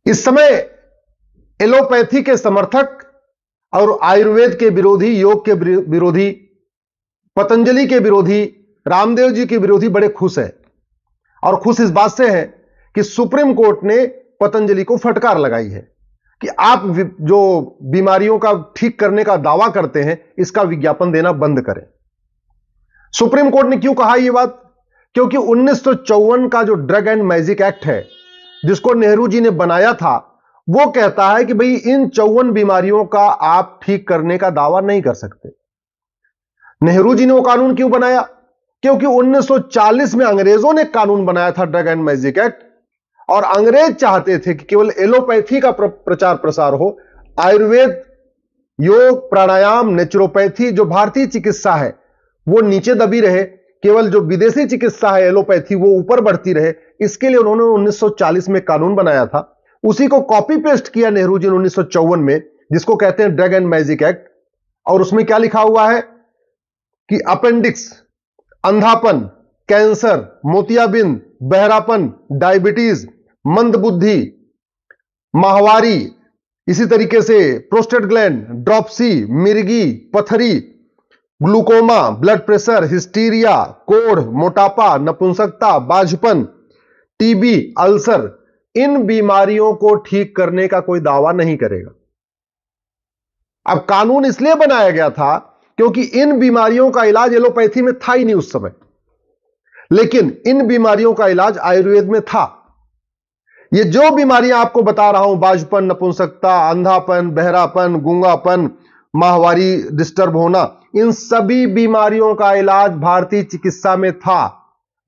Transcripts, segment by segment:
इस समय एलोपैथी के समर्थक और आयुर्वेद के विरोधी, योग के विरोधी, पतंजलि के विरोधी, रामदेव जी के विरोधी बड़े खुश हैं। और खुश इस बात से है कि सुप्रीम कोर्ट ने पतंजलि को फटकार लगाई है कि आप जो बीमारियों का ठीक करने का दावा करते हैं, इसका विज्ञापन देना बंद करें। सुप्रीम कोर्ट ने क्यों कहा यह बात? क्योंकि 1954 का जो ड्रग एंड मैजिक एक्ट है, जिसको नेहरू जी ने बनाया था, वो कहता है कि भाई इन 54 बीमारियों का आप ठीक करने का दावा नहीं कर सकते। नेहरू जी ने वो कानून क्यों बनाया? क्योंकि 1940 में अंग्रेजों ने कानून बनाया था ड्रग एंड मैजिक एक्ट, और अंग्रेज चाहते थे कि केवल एलोपैथी का प्रचार प्रसार हो, आयुर्वेद, योग, प्राणायाम, नेचुरोपैथी जो भारतीय चिकित्सा है वो नीचे दबी रहे, केवल जो विदेशी चिकित्सा है एलोपैथी वो ऊपर बढ़ती रहे। इसके लिए उन्होंने 1940 में कानून बनाया था। उसी को कॉपी पेस्ट किया नेहरू जी ने 1954 में, जिसको कहते हैं ड्रग एंड मैजिक एक्ट। और उसमें क्या लिखा हुआ है कि अपेंडिक्स, अंधापन, कैंसर, मोतियाबिंद, बहरापन, डायबिटीज, मंदबुद्धि, माहवारी, इसी तरीके से प्रोस्टेट ग्लैंड, ड्रॉपसी, मिर्गी, पथरी, ग्लूकोमा, ब्लड प्रेशर, हिस्टीरिया, कोढ़, मोटापा, नपुंसकता, बाझपन, टीबी, अल्सर, इन बीमारियों को ठीक करने का कोई दावा नहीं करेगा। अब कानून इसलिए बनाया गया था क्योंकि इन बीमारियों का इलाज एलोपैथी में था ही नहीं उस समय, लेकिन इन बीमारियों का इलाज आयुर्वेद में था। ये जो बीमारियां आपको बता रहा हूं, बाझपन, नपुंसकता, अंधापन, बहरापन, गूंगापन, माहवारी डिस्टर्ब होना, इन सभी बीमारियों का इलाज भारतीय चिकित्सा में था,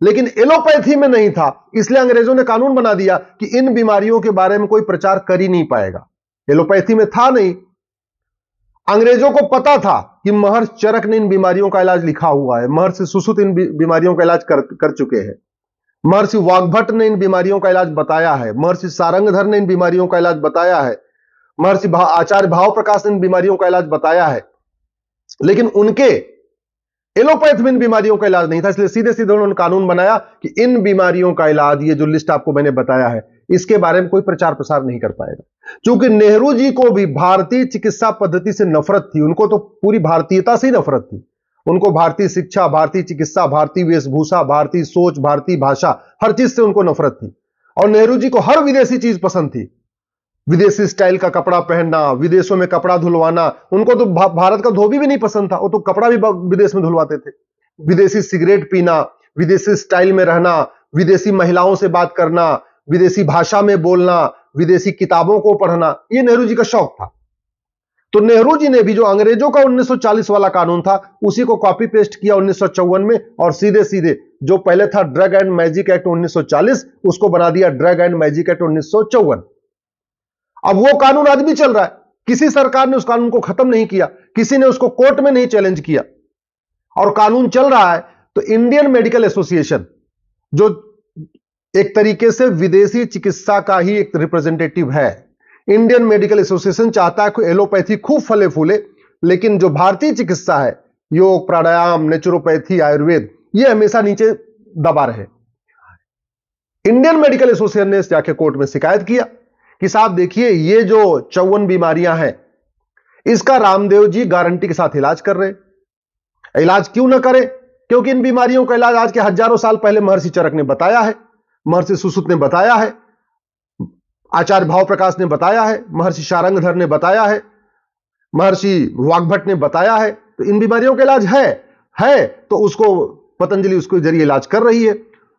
लेकिन एलोपैथी में नहीं था। इसलिए अंग्रेजों ने कानून बना दिया कि इन बीमारियों के बारे में कोई प्रचार कर ही नहीं पाएगा। एलोपैथी में था नहीं। अंग्रेजों को पता था कि महर्षि चरक ने इन बीमारियों का इलाज लिखा हुआ है, महर्षि सुश्रुत इन बीमारियों का इलाज कर चुके हैं, महर्षि वाग्भट ने इन बीमारियों का इलाज बताया है, महर्षि सारंगधर ने इन बीमारियों का इलाज बताया है, महर्षि आचार्य भाव प्रकाश ने इन बीमारियों का इलाज बताया है, लेकिन उनके एलोपैथ में इन बीमारियों का इलाज नहीं था। इसलिए सीधे सीधे उन्होंने कानून बनाया कि इन बीमारियों का इलाज, ये जो लिस्ट आपको मैंने बताया है, इसके बारे में कोई प्रचार प्रसार नहीं कर पाएगा। क्योंकि नेहरू जी को भी भारतीय चिकित्सा पद्धति से नफरत थी, उनको तो पूरी भारतीयता से ही नफरत थी। उनको भारतीय शिक्षा, भारतीय चिकित्सा, भारतीय वेशभूषा, भारतीय सोच, भारतीय भाषा, हर चीज से उनको नफरत थी। और नेहरू जी को हर विदेशी चीज पसंद थी, विदेशी स्टाइल का कपड़ा पहनना, विदेशों में कपड़ा धुलवाना। उनको तो भारत का धोबी भी नहीं पसंद था, वो तो कपड़ा भी विदेश में धुलवाते थे। विदेशी सिगरेट पीना, विदेशी स्टाइल में रहना, विदेशी महिलाओं से बात करना, विदेशी भाषा में बोलना, विदेशी किताबों को पढ़ना, ये नेहरू जी का शौक था। तो नेहरू जी ने भी जो अंग्रेजों का 1940 वाला कानून था, उसी को कॉपी पेस्ट किया 1954 में, और सीधे सीधे जो पहले था ड्रग एंड मैजिक एक्ट 1940, उसको बना दिया ड्रग एंड मैजिक एक्ट 1954। अब वो कानून आज भी चल रहा है, किसी सरकार ने उस कानून को खत्म नहीं किया, किसी ने उसको कोर्ट में नहीं चैलेंज किया, और कानून चल रहा है। तो इंडियन मेडिकल एसोसिएशन, जो एक तरीके से विदेशी चिकित्सा का ही एक रिप्रेजेंटेटिव है, इंडियन मेडिकल एसोसिएशन चाहता है कि एलोपैथी खूब फले फूले, लेकिन जो भारतीय चिकित्सा है, योग, प्राणायाम, नेचुरोपैथी, आयुर्वेद, ये हमेशा नीचे दबा रहे। इंडियन मेडिकल एसोसिएशन ने जाके कोर्ट में शिकायत किया कि साहब देखिए, ये जो 54 बीमारियां हैं, इसका रामदेव जी गारंटी के साथ इलाज कर रहे। इलाज क्यों ना करें? क्योंकि इन बीमारियों का इलाज आज के हजारों साल पहले महर्षि चरक ने बताया है, महर्षि सुश्रुत ने बताया है, आचार्य भाव प्रकाश ने बताया है, महर्षि सारंगधर ने बताया है, महर्षि वाग्भट ने बताया है। तो इन बीमारियों का इलाज है तो उसको पतंजलि उसके जरिए इलाज कर रही है।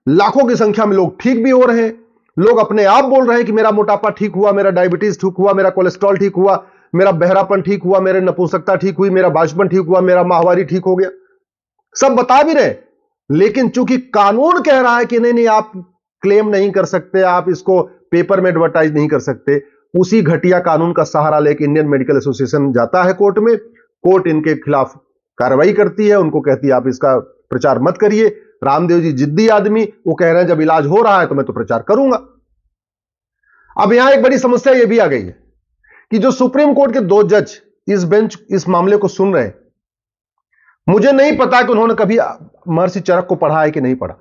लाखों की संख्या में लोग ठीक भी हो रहे हैं। लोग अपने आप बोल रहे हैं कि मेरा मोटापा ठीक हुआ, मेरा डायबिटीज ठीक हुआ, मेरा कोलेस्ट्रॉल ठीक हुआ, मेरा बहरापन ठीक हुआ, मेरे नपुंसकता ठीक हुई, मेरा बाझपन ठीक हुआ, मेरा माहवारी ठीक हो गया। सब बता भी रहे, लेकिन चूंकि कानून कह रहा है कि नहीं, आप क्लेम नहीं कर सकते, आप इसको पेपर में एडवर्टाइज नहीं कर सकते, उसी घटिया कानून का सहारा लेकर इंडियन मेडिकल एसोसिएशन जाता है कोर्ट में। कोर्ट इनके खिलाफ कार्रवाई करती है, उनको कहती है आप इसका प्रचार मत करिए। रामदेव जी जिद्दी आदमी, वो कह रहे हैं जब इलाज हो रहा है तो मैं तो प्रचार करूंगा। अब यहां एक बड़ी समस्या यह भी आ गई है कि जो सुप्रीम कोर्ट के 2 जज इस बेंच इस मामले को सुन रहे हैं, मुझे नहीं पता कि उन्होंने कभी महर्षि चरक को पढ़ा है कि नहीं पढ़ा।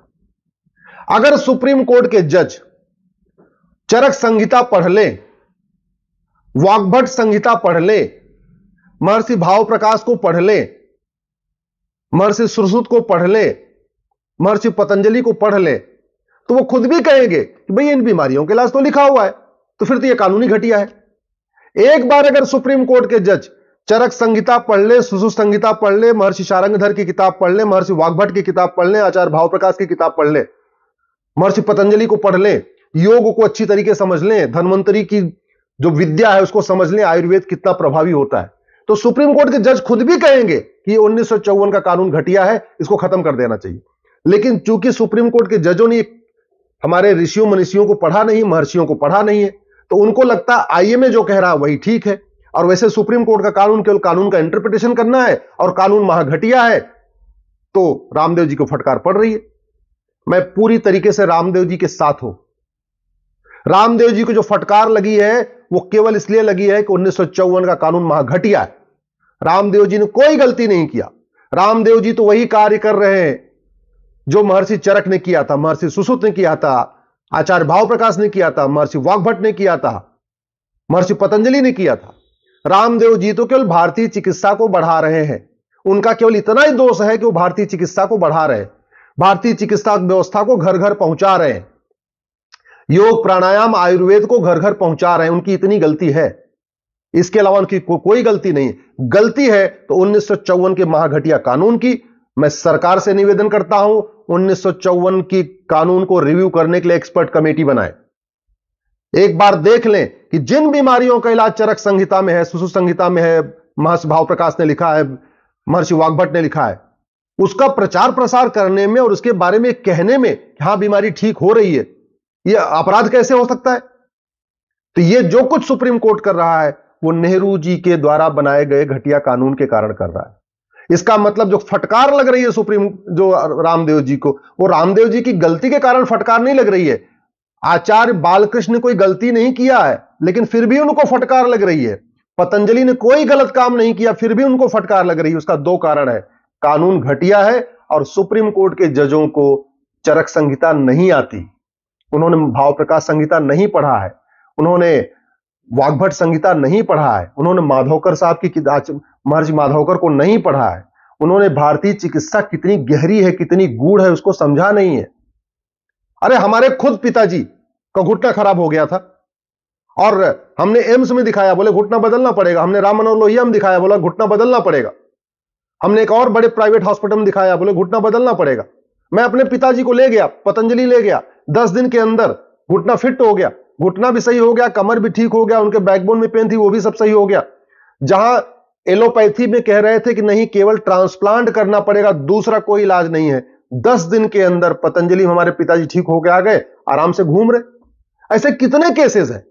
अगर सुप्रीम कोर्ट के जज चरक संहिता पढ़ लें वाग्भट संहिता पढ़ ले, महर्षि भाव प्रकाश को पढ़ ले, महर्षि सुश्रुत को पढ़ ले, महर्षि पतंजलि को पढ़ ले, तो वो खुद भी कहेंगे कि भाई इन बीमारियों के इलाज तो लिखा हुआ है, तो फिर तो ये कानूनी घटिया है। एक बार अगर सुप्रीम कोर्ट के जज चरक संहिता पढ़ ले, सुश्रुत संहिता पढ़ ले, महर्षि शारंगधर की किताब पढ़ ले, महर्षि वाग्भट की किताब पढ़ ले, आचार्य भाव प्रकाश की किताब पढ़ ले, महर्षि पतंजलि को पढ़ ले, योग को अच्छी तरीके समझ लें, धन्वंतरी की जो विद्या है उसको समझ लें, आयुर्वेद कितना प्रभावी होता है, तो सुप्रीम कोर्ट के जज खुद भी कहेंगे कि 1954 का कानून घटिया है, इसको खत्म कर देना चाहिए। लेकिन चूंकि सुप्रीम कोर्ट के जजों ने हमारे ऋषियों मनीषियों को पढ़ा नहीं, महर्षियों को पढ़ा नहीं है, तो उनको लगता है आईएमए जो कह रहा है वही ठीक है, और वैसे सुप्रीम कोर्ट का कानून केवल कानून का इंटरप्रिटेशन करना है और कानून महाघटिया है, तो रामदेव जी को फटकार पड़ रही है। मैं पूरी तरीके से रामदेव जी के साथ हूं। रामदेव जी को जो फटकार लगी है वो केवल इसलिए लगी है कि 1954 का कानून महाघटिया है। रामदेव जी ने कोई गलती नहीं किया। रामदेव जी तो वही कार्य कर रहे हैं जो महर्षि चरक ने किया था, महर्षि सुश्रुत ने किया था, आचार्य भाव प्रकाश ने किया था, महर्षि वाग्भट ने किया था, महर्षि पतंजलि ने किया था। रामदेव जी तो केवल भारतीय चिकित्सा को बढ़ा रहे हैं। उनका केवल इतना ही दोष है कि वो भारतीय चिकित्सा को बढ़ा रहे हैं, भारतीय चिकित्सा व्यवस्था को घर घर पहुंचा रहे हैं, योग प्राणायाम आयुर्वेद को घर घर पहुंचा रहे हैं। उनकी इतनी गलती है, इसके अलावा उनकी कोई गलती नहीं। गलती है तो 1954 के महाघटिया कानून की। मैं सरकार से निवेदन करता हूं 1954 की कानून को रिव्यू करने के लिए एक्सपर्ट कमेटी बनाए। एक बार देख लें कि जिन बीमारियों का इलाज चरक संहिता में है, सुश्रुत संहिता में है, महर्षि भाव प्रकाश ने लिखा है, महर्षि वाग्भट ने लिखा है, उसका प्रचार प्रसार करने में और उसके बारे में कहने में हां बीमारी ठीक हो रही है, यह अपराध कैसे हो सकता है? तो यह जो कुछ सुप्रीम कोर्ट कर रहा है वो नेहरू जी के द्वारा बनाए गए घटिया कानून के कारण कर रहा है। इसका मतलब जो फटकार लग रही है सुप्रीम जो रामदेव जी को, वो रामदेव जी की गलती के कारण फटकार नहीं लग रही है। आचार्य बालकृष्ण ने कोई गलती नहीं किया है लेकिन फिर भी उनको फटकार लग रही है। पतंजलि ने कोई गलत काम नहीं किया फिर भी उनको फटकार लग रही है। उसका दो कारण है, कानून घटिया है और सुप्रीम कोर्ट के जजों को चरक संहिता नहीं आती, उन्होंने भाव प्रकाश संहिता नहीं पढ़ा है, उन्होंने वाग्भट संहिता नहीं पढ़ा है, उन्होंने माधवकर साहब की महर्षि माधवकर को नहीं पढ़ा है, उन्होंने भारतीय चिकित्सा कितनी गहरी है कितनी गूढ़ है उसको समझा नहीं है। अरे हमारे खुद पिताजी का घुटना खराब हो गया था और हमने एम्स में दिखाया, बोले घुटना बदलना पड़ेगा। हमने राम मनोहर लोहिया में दिखाया, बोला घुटना बदलना पड़ेगा। हमने एक और बड़े प्राइवेट हॉस्पिटल में दिखाया, बोले घुटना बदलना पड़ेगा। मैं अपने पिताजी को ले गया, पतंजलि ले गया, 10 दिन के अंदर घुटना फिट हो गया, घुटना भी सही हो गया, कमर भी ठीक हो गया, उनके बैकबोन में पेन थी वो भी सब सही हो गया। जहां एलोपैथी में कह रहे थे कि नहीं केवल ट्रांसप्लांट करना पड़ेगा, दूसरा कोई इलाज नहीं है, 10 दिन के अंदर पतंजलि हमारे पिताजी ठीक हो गया, आ गए, आराम से घूम रहे। ऐसे कितने केसेस हैं,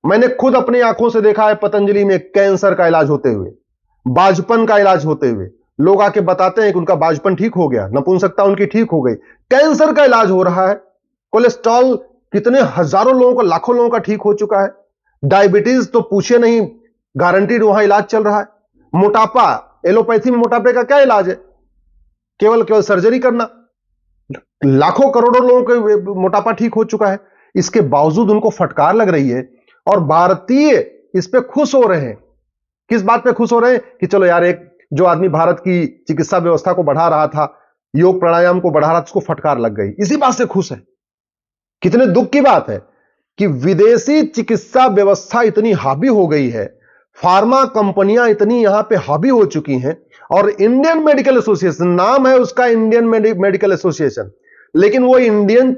मैंने खुद अपनी आंखों से देखा है। पतंजलि में कैंसर का इलाज होते हुए, बाजपन का इलाज होते हुए, लोग आके बताते हैं कि उनका बाजपन ठीक हो गया, नपुंसकता उनकी ठीक हो गई, कैंसर का इलाज हो रहा है। कोलेस्ट्रॉल कितने हजारों लोगों का, लाखों लोगों का ठीक हो चुका है। डायबिटीज तो पूछे नहीं, गारंटीड वहां इलाज चल रहा है। मोटापा, एलोपैथी में मोटापे का क्या इलाज है? केवल सर्जरी करना, लाखों करोड़ों लोगों का मोटापा ठीक हो चुका है। इसके बावजूद उनको फटकार लग रही है और भारतीय इस पे खुश हो रहे हैं। किस बात पे खुश हो रहे हैं कि चलो यार, एक जो आदमी भारत की चिकित्सा व्यवस्था को बढ़ा रहा था, योग प्राणायाम को बढ़ा रहा था, उसको फटकार लग गई, इसी बात से खुश है। कितने दुख की बात है कि विदेशी चिकित्सा व्यवस्था इतनी हावी हो गई है, फार्मा कंपनियां इतनी यहां पे हावी हो चुकी हैं, और इंडियन मेडिकल एसोसिएशन नाम है उसका, इंडियन मेडिकल एसोसिएशन, लेकिन वो इंडियन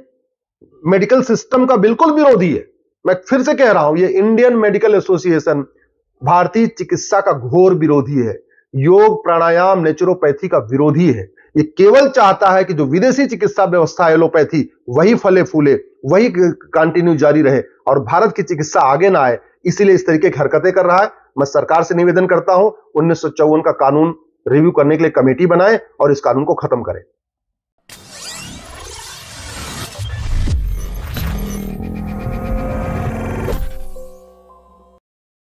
मेडिकल सिस्टम का बिल्कुल विरोधी है। मैं फिर से कह रहा हूं, ये इंडियन मेडिकल एसोसिएशन भारतीय चिकित्सा का घोर विरोधी है, योग प्राणायाम नेचुरोपैथी का विरोधी है। ये केवल चाहता है कि जो विदेशी चिकित्सा व्यवस्था है एलोपैथी, वही फले फूले, वही कंटिन्यू जारी रहे और भारत की चिकित्सा आगे ना आए, इसीलिए इस तरीके की हरकतें कर रहा है। मैं सरकार से निवेदन करता हूं 1954 का कानून रिव्यू करने के लिए कमेटी बनाए और इस कानून को खत्म करें।